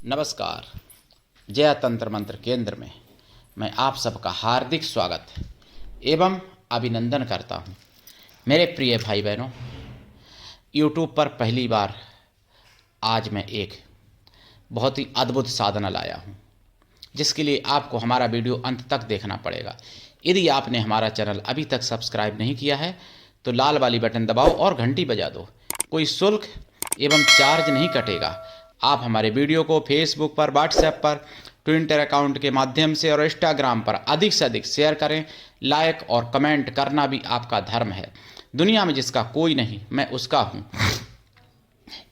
नमस्कार। जय तंत्र मंत्र केंद्र में मैं आप सबका हार्दिक स्वागत एवं अभिनंदन करता हूं। मेरे प्रिय भाई बहनों, यूट्यूब पर पहली बार आज मैं एक बहुत ही अद्भुत साधना लाया हूं, जिसके लिए आपको हमारा वीडियो अंत तक देखना पड़ेगा। यदि आपने हमारा चैनल अभी तक सब्सक्राइब नहीं किया है तो लाल वाली बटन दबाओ और घंटी बजा दो। कोई शुल्क एवं चार्ज नहीं कटेगा। आप हमारे वीडियो को फेसबुक पर, व्हाट्सएप पर, ट्विटर अकाउंट के माध्यम से और इंस्टाग्राम पर अधिक से अधिक शेयर करें। लाइक और कमेंट करना भी आपका धर्म है। दुनिया में जिसका कोई नहीं, मैं उसका हूँ।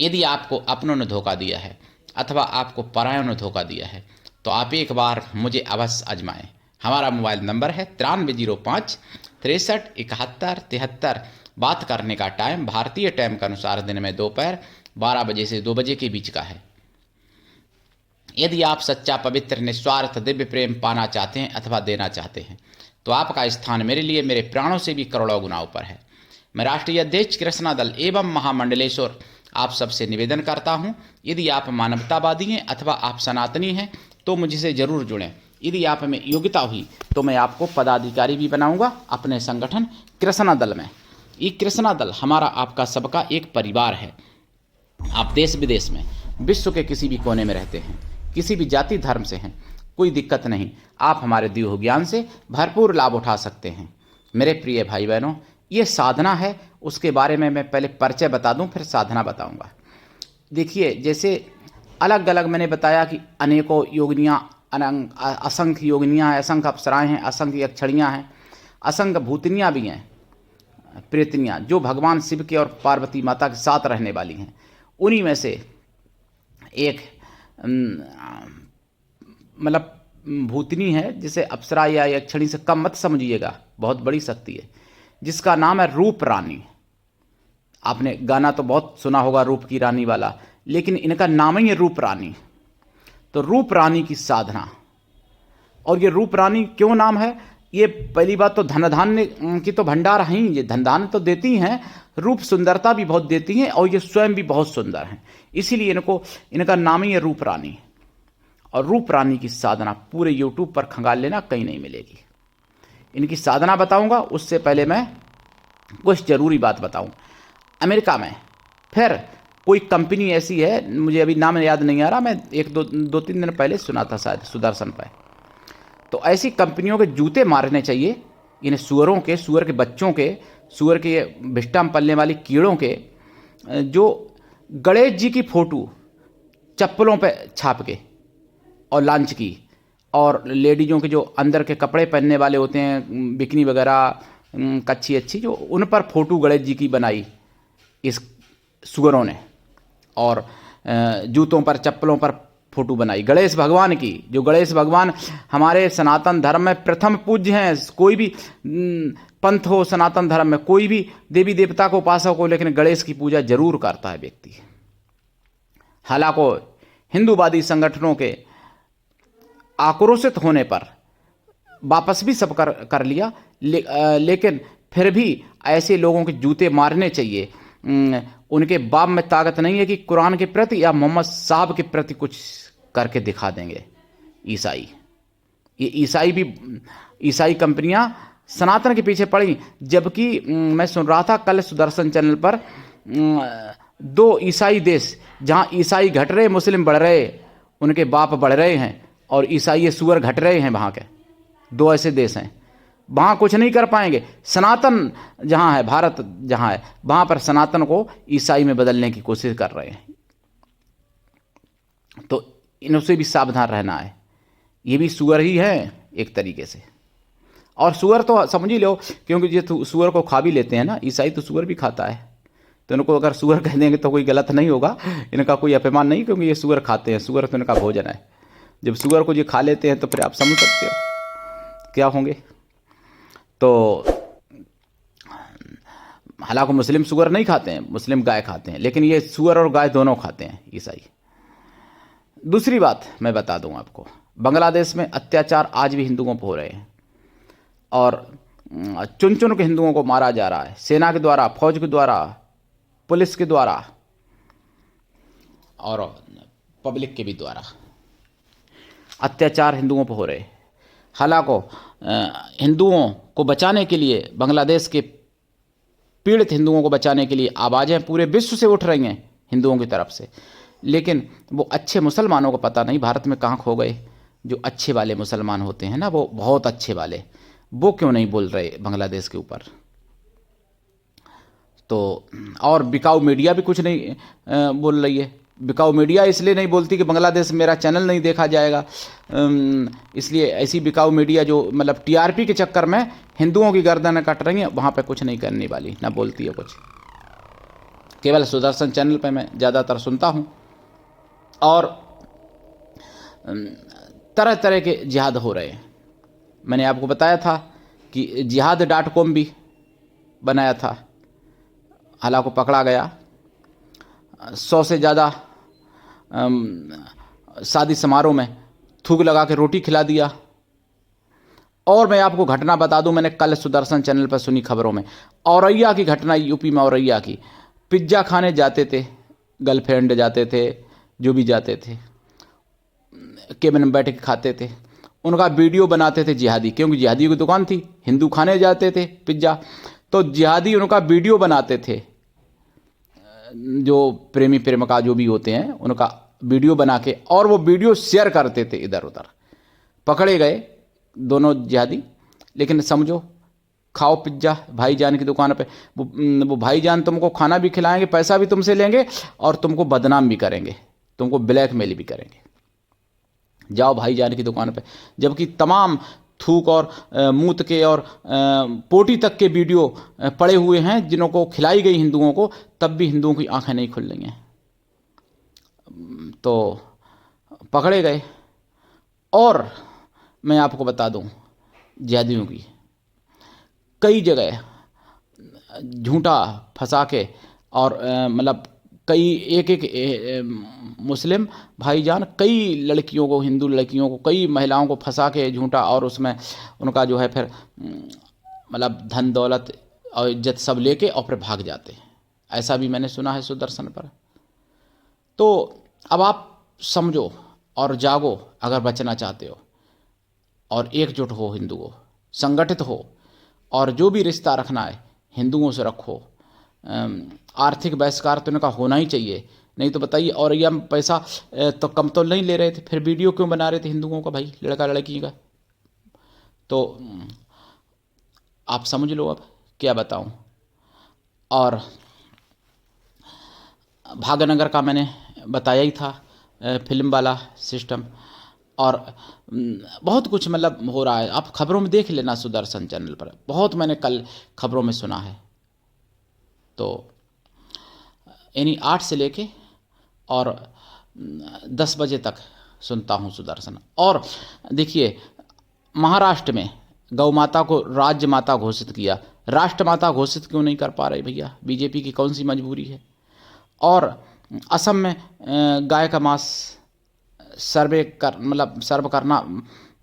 यदि आपको अपनों ने धोखा दिया है अथवा आपको परायों ने धोखा दिया है तो आप एक बार मुझे अवश्य आजमाएं। हमारा मोबाइल नंबर है 9305 63 71 73। बात करने का टाइम भारतीय टाइम के अनुसार दिन में दोपहर 12 बजे से 2 बजे के बीच का है। यदि आप सच्चा, पवित्र, निस्वार्थ दिव्य प्रेम पाना चाहते हैं अथवा देना चाहते हैं तो आपका स्थान मेरे लिए मेरे प्राणों से भी करोड़ों गुना ऊपर है। मैं राष्ट्रीय अध्यक्ष कृष्णा दल एवं महामंडलेश्वर आप सबसे निवेदन करता हूं, यदि आप मानवतावादी हैं अथवा आप सनातनी हैं तो मुझसे जरूर जुड़ें। यदि आप में योग्यता हुई तो मैं आपको पदाधिकारी भी बनाऊंगा अपने संगठन कृष्णा दल में। ये कृष्णा दल हमारा आपका सबका एक परिवार है। आप देश विदेश में, विश्व के किसी भी कोने में रहते हैं, किसी भी जाति धर्म से हैं, कोई दिक्कत नहीं। आप हमारे दिए हुए ज्ञान से भरपूर लाभ उठा सकते हैं। मेरे प्रिय भाई बहनों, ये साधना है, उसके बारे में मैं पहले परिचय बता दूं, फिर साधना बताऊंगा। देखिए, जैसे अलग अलग मैंने बताया कि अनेकों योगिनियाँ, असंख्य योगिनियाँ हैं, असंख्य अप्सराएँ हैं, असंख्य यक्षणियाँ हैं, असंख्य भूतनियाँ भी हैं, प्रेतनियाँ, जो भगवान शिव के और पार्वती माता के साथ रहने वाली हैं। उन्हीं में से एक मतलब भूतनी है, जिसे अप्सरा या यक्षणी से कम मत समझिएगा, बहुत बड़ी शक्ति है, जिसका नाम है रूप रानी। आपने गाना तो बहुत सुना होगा रूप की रानी वाला, लेकिन इनका नाम ही है रूप रानी। तो रूप रानी की साधना, और ये रूप रानी क्यों नाम है? ये पहली बात तो धन धान्य की तो भंडार हैं, ये धन धान्य तो देती हैं, रूप सुंदरता भी बहुत देती हैं, और ये स्वयं भी बहुत सुंदर हैं, इसीलिए इनका नाम ही है रूप रानी। और रूप रानी की साधना पूरे यूट्यूब पर खंगाल लेना, कहीं नहीं मिलेगी। इनकी साधना बताऊंगा, उससे पहले मैं कुछ जरूरी बात बताऊं। अमेरिका में फिर कोई कंपनी ऐसी है, मुझे अभी नाम याद नहीं आ रहा, मैं एक दो तीन दिन पहले सुना था शायद, सुदर्शन पे। तो ऐसी कंपनियों के जूते मारने चाहिए इन्हें, सुअरों के, सुअर के बच्चों के, सुअर के भिष्टा में पलने वाली कीड़ों के, जो गणेश जी की फोटो चप्पलों पे छाप के और लॉन्च की, और लेडीजों के जो अंदर के कपड़े पहनने वाले होते हैं, बिकनी वगैरह, कच्छी अच्छी, जो उन पर फोटो गणेश जी की बनाई इस सुअरों ने, और जूतों पर, चप्पलों पर फोटो बनाई गणेश भगवान की। जो गणेश भगवान हमारे सनातन धर्म में प्रथम पूज्य हैं। कोई भी पंथ हो सनातन धर्म में, कोई भी देवी देवता को उपासक हो, लेकिन गणेश की पूजा जरूर करता है व्यक्ति। हालांकि हिंदूवादी संगठनों के आक्रोशित होने पर वापस भी सब कर लिया, लेकिन फिर भी ऐसे लोगों के जूते मारने चाहिए। उनके बाप में ताकत नहीं है कि कुरान के प्रति या मोहम्मद साहब के प्रति कुछ करके दिखा देंगे। ये ईसाई कंपनियां सनातन के पीछे पड़ी, जबकि मैं सुन रहा था कल सुदर्शन चैनल पर, 2 ईसाई देश जहां ईसाई घट रहे, मुस्लिम बढ़ रहे, उनके बाप बढ़ रहे हैं, और ईसाई सुअर घट रहे हैं। वहां के 2 ऐसे देश हैं, वहाँ कुछ नहीं कर पाएंगे। सनातन जहाँ है, भारत जहाँ है, वहाँ पर सनातन को ईसाई में बदलने की कोशिश कर रहे हैं। तो इनसे भी सावधान रहना है। ये भी सुअर ही है एक तरीके से, और सुअर तो समझ ही लो, क्योंकि ये सुअर को खा भी लेते हैं ना, ईसाई तो सुअर भी खाता है। तो इनको अगर सुअर कह देंगे तो कोई गलत नहीं होगा, इनका कोई अपमान नहीं, क्योंककि ये सुअर खाते हैं, सुअर तो इनका भोजन है। जब सुअर को ये खा लेते हैं तो फिर आप समझ सकते हो क्या होंगे। तो हालांकि मुस्लिम सुअर नहीं खाते हैं, मुस्लिम गाय खाते हैं, लेकिन ये सुअर और गाय दोनों खाते हैं ईसाई। दूसरी बात मैं बता दूं आपको, बांग्लादेश में अत्याचार आज भी हिंदुओं पर हो रहे हैं, और चुन चुन के हिंदुओं को मारा जा रहा है, सेना के द्वारा, फौज के द्वारा, पुलिस के द्वारा, और पब्लिक के भी द्वारा। अत्याचार हिंदुओं पर हो रहे। हालांकि हिंदुओं को बचाने के लिए, बांग्लादेश के पीड़ित हिंदुओं को बचाने के लिए आवाज़ें पूरे विश्व से उठ रही हैं हिंदुओं की तरफ से, लेकिन वो अच्छे मुसलमानों को पता नहीं भारत में कहाँ खो गए। जो अच्छे वाले मुसलमान होते हैं ना, वो बहुत अच्छे वाले, वो क्यों नहीं बोल रहे बांग्लादेश के ऊपर। तो और बिकाऊ मीडिया भी कुछ नहीं बोल रही है। बिकाऊ मीडिया इसलिए नहीं बोलती कि बांग्लादेश में मेरा चैनल नहीं देखा जाएगा, इसलिए ऐसी बिकाऊ मीडिया जो मतलब टीआरपी के चक्कर में हिंदुओं की गर्दनें कट रही हैं, वहाँ पे कुछ नहीं करने वाली, ना बोलती है कुछ। केवल सुदर्शन चैनल पे मैं ज़्यादातर सुनता हूँ। और तरह तरह के जिहाद हो रहे हैं। मैंने आपको बताया था कि जिहाद.com भी बनाया था, हालांकि पकड़ा गया। 100 से ज़्यादा शादी समारोह में थूक लगा के रोटी खिला दिया। और मैं आपको घटना बता दूं, मैंने कल सुदर्शन चैनल पर सुनी खबरों में, औरैया की घटना, यूपी में औरैया की। पिज्ज़ा खाने जाते थे, गर्लफ्रेंड जाते थे, जो भी जाते थे, केबिन में बैठ के खाते थे, उनका वीडियो बनाते थे जिहादी, क्योंकि जिहादियों की दुकान थी, हिंदू खाने जाते थे पिज्ज़ा, तो जिहादी उनका वीडियो बनाते थे। जो प्रेमी प्रेमिका जो भी होते हैं, उनका वीडियो बना के, और वो वीडियो शेयर करते थे इधर उधर। पकड़े गए दोनों जिहादी। लेकिन समझो, खाओ पिज्ज़ा भाईजान की दुकान पे, वो भाईजान तुमको खाना भी खिलाएंगे, पैसा भी तुमसे लेंगे, और तुमको बदनाम भी करेंगे, तुमको ब्लैकमेल भी करेंगे। जाओ भाईजान की दुकान पे, जबकि तमाम थूक और मूत के और पोटी तक के वीडियो पड़े हुए हैं जिनको खिलाई गई हिंदुओं को, तब भी हिंदुओं की आंखें नहीं खुल रही हैं। तो पकड़े गए। और मैं आपको बता दूं, जिहादियों की कई जगह झूठा फंसा के, और मतलब कई एक मुस्लिम भाईजान कई लड़कियों को, हिंदू लड़कियों को, कई महिलाओं को फंसा के झूठा, और उसमें उनका जो है फिर मतलब धन दौलत और इज्जत सब लेके और फिर भाग जाते हैं। ऐसा भी मैंने सुना है सुदर्शन पर। तो अब आप समझो और जागो, अगर बचना चाहते हो, और एकजुट हो, हिंदुओं संगठित हो, और जो भी रिश्ता रखना है हिंदुओं से रखो। आर्थिक बहिष्कार तो इनका होना ही चाहिए, नहीं तो बताइए, और ये पैसा तो कम तो नहीं ले रहे थे, फिर वीडियो क्यों बना रहे थे हिंदुओं का, भाई लड़का लड़की का। तो आप समझ लो, अब क्या बताऊं। और भाग्यनगर का मैंने बताया ही था, फिल्म वाला सिस्टम, और बहुत कुछ मतलब हो रहा है। आप खबरों में देख लेना सुदर्शन चैनल पर, बहुत मैंने कल खबरों में सुना है। तो यानी 8 से लेके और 10 बजे तक सुनता हूँ सुदर्शन। और देखिए, महाराष्ट्र में गौ माता को राज्य माता घोषित किया, राष्ट्र माता घोषित क्यों नहीं कर पा रहे भैया? बीजेपी की कौन सी मजबूरी है? और असम में गाय का मांस सर्व करना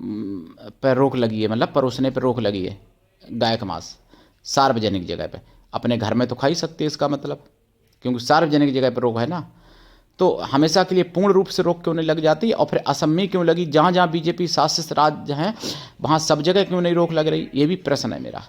पर रोक लगी है, मतलब परोसने पर रोक लगी है। गाय का मांस सार्वजनिक जगह पे, अपने घर में तो खा ही सकते हैं, इसका मतलब, क्योंकि सार्वजनिक जगह पर रोक है ना। तो हमेशा के लिए पूर्ण रूप से रोक क्यों नहीं लग जाती? और फिर असम में क्यों लगी? जहाँ जहाँ बीजेपी शासित राज्य हैं वहाँ सब जगह क्यों नहीं रोक लग रही? ये भी प्रश्न है मेरा।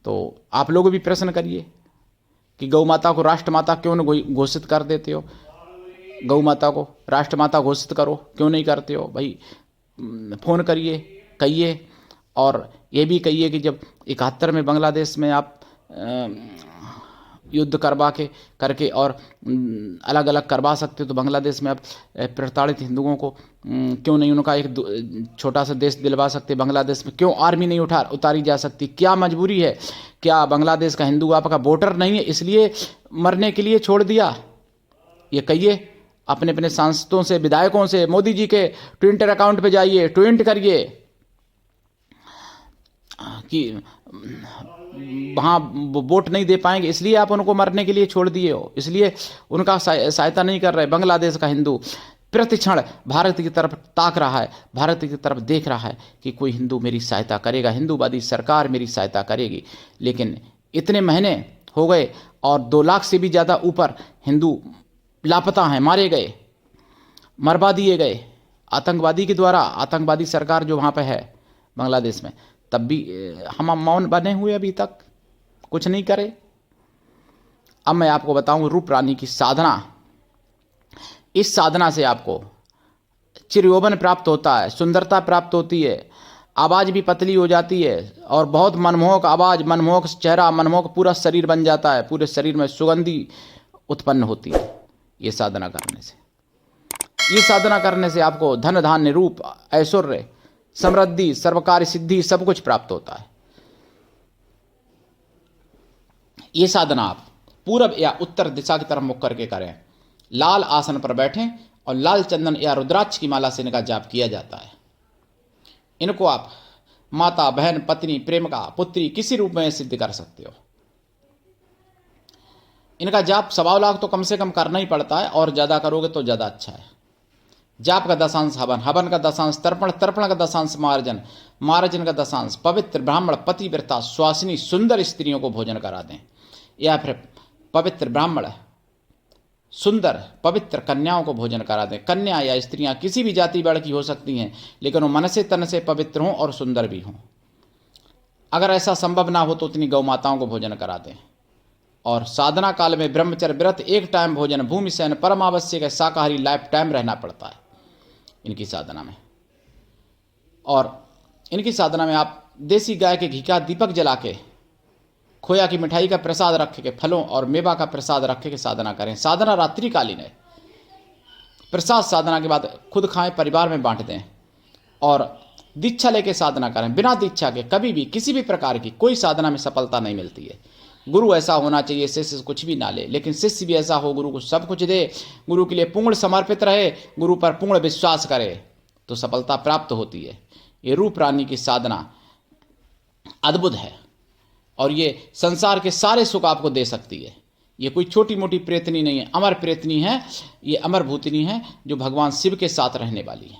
तो आप लोग भी प्रश्न करिए कि गौ माता को राष्ट्र माता क्यों नहीं घोषित कर देते हो? गौ माता को राष्ट्र माता घोषित करो, क्यों नहीं करते हो भाई? फ़ोन करिए, कहिए। और ये भी कहिए कि जब 71 में बांग्लादेश में आप युद्ध करवा के करके और अलग अलग करवा सकते हो, तो बांग्लादेश में आप प्रताड़ित हिंदुओं को क्यों नहीं उनका एक छोटा सा देश दिलवा सकते? बांग्लादेश में क्यों आर्मी नहीं उतारी जा सकती? क्या मजबूरी है? क्या बांग्लादेश का हिंदू आपका वोटर नहीं है इसलिए मरने के लिए छोड़ दिया? ये कहिए अपने अपने सांसदों से, विधायकों से। मोदी जी के ट्विटर अकाउंट पे जाइए, ट्वीट करिए कि वहाँ वोट नहीं दे पाएंगे इसलिए आप उनको मरने के लिए छोड़ दिए हो, इसलिए उनका सहायता नहीं कर रहे। बांग्लादेश का हिंदू प्रतिक्षण भारत की तरफ ताक रहा है, भारत की तरफ देख रहा है कि कोई हिंदू मेरी सहायता करेगा, हिंदूवादी सरकार मेरी सहायता करेगी। लेकिन इतने महीने हो गए और 2 लाख से भी ज़्यादा ऊपर हिंदू लापता हैं, मारे गए, मरवा दिए गए, आतंकवादी के द्वारा, आतंकवादी सरकार जो वहाँ पे है बांग्लादेश में, तब भी हम मौन बने हुए अभी तक कुछ नहीं करे। अब मैं आपको बताऊं रूप रानी की साधना। इस साधना से आपको चिरयौवन प्राप्त होता है, सुंदरता प्राप्त होती है, आवाज़ भी पतली हो जाती है और बहुत मनमोहक आवाज़, मनमोहक चेहरा, मनमोहक पूरा शरीर बन जाता है, पूरे शरीर में सुगंधी उत्पन्न होती है ये साधना करने से। ये साधना करने से आपको धन धान्य रूप ऐश्वर्य समृद्धि सर्वकार्य सिद्धि सब कुछ प्राप्त होता है। ये साधना आप पूरब या उत्तर दिशा की तरफ मुख करके करें, लाल आसन पर बैठें और लाल चंदन या रुद्राक्ष की माला से इनका जाप किया जाता है। इनको आप माता, बहन, पत्नी, प्रेमिका, पुत्री किसी रूप में सिद्ध कर सकते हो। इनका जाप 1.25 लाख तो कम से कम करना ही पड़ता है और ज़्यादा करोगे तो ज़्यादा अच्छा है। जाप का दशांश हवन, हवन का दशांश तर्पण, तर्पण का दशांश मार्जन, मार्जन का दशांश पवित्र ब्राह्मण, पतिव्रता, स्वासिनी, सुंदर स्त्रियों को भोजन करा दें, या फिर पवित्र ब्राह्मण, सुंदर पवित्र कन्याओं को भोजन करा दें। कन्या या स्त्रियां किसी भी जाति वर्ग की हो सकती हैं, लेकिन वो मन से तन से पवित्र हों और सुंदर भी हों। अगर ऐसा संभव ना हो तो उतनी गौ माताओं को भोजन करा दें। और साधना काल में ब्रह्मचर्य व्रत, एक टाइम भोजन, भूमि शयन, परम आवश्यक है, शाकाहारी लाइफ टाइम रहना पड़ता है इनकी साधना में। और इनकी साधना में आप देसी गाय के घी का दीपक जला के, खोया की मिठाई का प्रसाद रख के, फलों और मेवा का प्रसाद रख के साधना करें। साधना रात्रिकालीन है। प्रसाद साधना के बाद खुद खाएं, परिवार में बांट दें और दीक्षा लेके साधना करें। बिना दीक्षा के कभी भी किसी भी प्रकार की कोई साधना में सफलता नहीं मिलती है। गुरु ऐसा होना चाहिए, शिष्य कुछ भी ना ले, लेकिन शिष्य भी ऐसा हो, गुरु को सब कुछ दे, गुरु के लिए पूर्ण समर्पित रहे, गुरु पर पूर्ण विश्वास करे, तो सफलता प्राप्त होती है। ये रूप रानी की साधना अद्भुत है और ये संसार के सारे सुख आपको दे सकती है। ये कोई छोटी मोटी प्रेतनी नहीं है, अमर प्रेतनी है, ये अमर भूतनी है जो भगवान शिव के साथ रहने वाली है,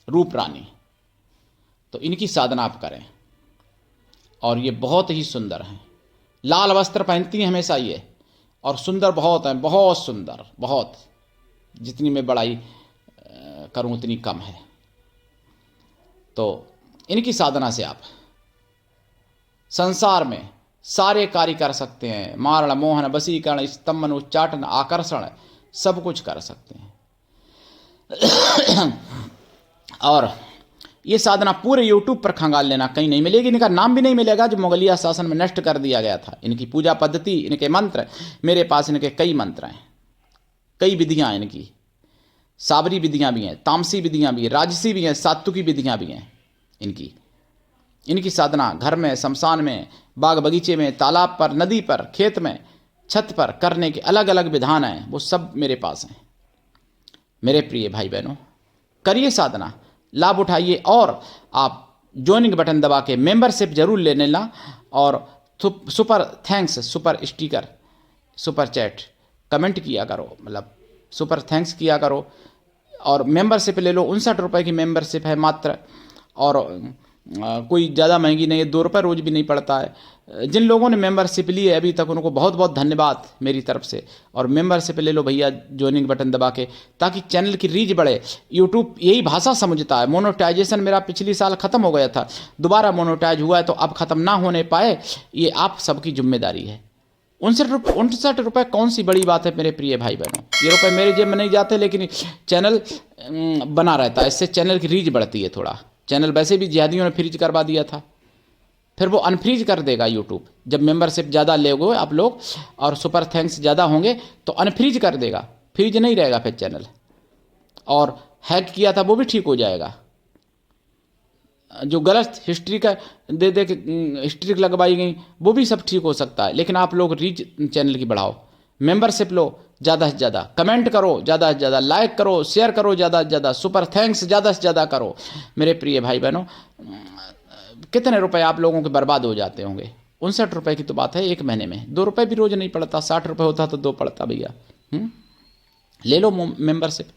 रूप रानी। तो इनकी साधना आप करें और ये बहुत ही सुंदर हैं। लाल वस्त्र पहनती हैं हमेशा ये, और सुंदर बहुत हैं, बहुत सुंदर, बहुत। जितनी मैं बड़ाई करूं उतनी कम है। तो इनकी साधना से आप संसार में सारे कार्य कर सकते हैं। मारण, मोहन, वशीकरण, स्तंभन, उच्चाटन, आकर्षण सब कुछ कर सकते हैं। और ये साधना पूरे YouTube पर खंगाल लेना, कहीं नहीं मिलेगी। इनका नाम भी नहीं मिलेगा जो मुगलिया शासन में नष्ट कर दिया गया था। इनकी पूजा पद्धति, इनके मंत्र, मेरे पास इनके कई मंत्र हैं, कई विधियां इनकी। साबरी विधियां भी हैं, तामसी विधियां भी हैं, राजसी भी हैं, सात्विकी विधियां भी हैं इनकी साधना घर में, शमशान में, बाग बगीचे में, तालाब पर, नदी पर, खेत में, छत पर करने के अलग अलग विधान हैं, वो सब मेरे पास हैं। मेरे प्रिय भाई बहनों, करिए साधना, लाभ उठाइए। और आप ज्वाइनिंग बटन दबा के मेंबरशिप जरूर ले लेना और super thanks, super sticker, super chat comment किया करो, मतलब सुपर थैंक्स किया करो और मेंबरशिप ले लो। 59 रुपये की मेंबरशिप है मात्र, और कोई ज़्यादा महंगी नहीं है, 2 रुपये रोज़ भी नहीं पड़ता है। जिन लोगों ने मेंबरशिप ली है अभी तक उनको बहुत बहुत धन्यवाद मेरी तरफ से। और मेंबरशिप ले लो भैया ज्वाइनिंग बटन दबा के, ताकि चैनल की रीच बढ़े। यूट्यूब यही भाषा समझता है। मोनोटाइजेशन मेरा पिछले साल ख़त्म हो गया था, दोबारा मोनोटाइज हुआ है, तो अब ख़त्म ना होने पाए, ये आप सबकी जिम्मेदारी है। 59 रुपये कौन सी बड़ी बात है मेरे प्रिय भाई बहनों। ये रुपये मेरे जेब में नहीं जाते, लेकिन चैनल बना रहता है, इससे चैनल की रीच बढ़ती है थोड़ा। चैनल वैसे भी जिहादियों ने फ्रीज करवा दिया था, फिर वो अनफ्रीज कर देगा यूट्यूब। जब मेंबरशिप ज़्यादा लोगे आप लोग और सुपर थैंक्स ज़्यादा होंगे तो अनफ्रीज कर देगा, फ्रीज नहीं रहेगा फिर चैनल। और हैक किया था वो भी ठीक हो जाएगा। जो गलत हिस्ट्री का दे के हिस्ट्री लगवाई गई वो भी सब ठीक हो सकता है। लेकिन आप लोग रीच चैनल की बढ़ाओ, मेंबरशिप लो, ज़्यादा से ज़्यादा कमेंट करो, ज़्यादा से ज़्यादा लाइक करो, शेयर करो, ज़्यादा से ज़्यादा सुपर थैंक्स ज़्यादा से ज़्यादा करो। मेरे प्रिय भाई बहनों, कितने रुपए आप लोगों के बर्बाद हो जाते होंगे। 59 रुपये की तो बात है, 1 महीने में 2 रुपये भी रोज़ नहीं पड़ता। 60 रुपये होता तो 2 पड़ता भैया। ले लो मेंबरशिप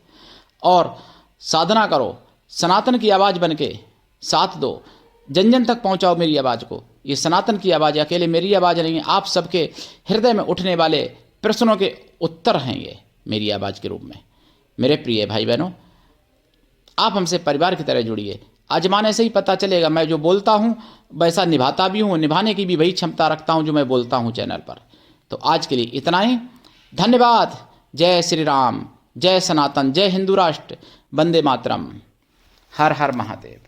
और साधना करो, सनातन की आवाज़ बन के साथ दो, जन जन तक पहुँचाओ मेरी आवाज़ को। ये सनातन की आवाज़, अकेले मेरी आवाज़ नहीं है, आप सबके हृदय में उठने वाले प्रश्नों के उत्तर हैं ये मेरी आवाज़ के रूप में। मेरे प्रिय भाई बहनों, आप हमसे परिवार की तरह जुड़िए। आजमाने से ही पता चलेगा, मैं जो बोलता हूँ वैसा निभाता भी हूँ, निभाने की भी वही क्षमता रखता हूँ जो मैं बोलता हूँ चैनल पर। तो आज के लिए इतना ही, धन्यवाद। जय श्री राम, जय सनातन, जय हिंदू राष्ट्र, वंदे मातरम, हर हर महादेव।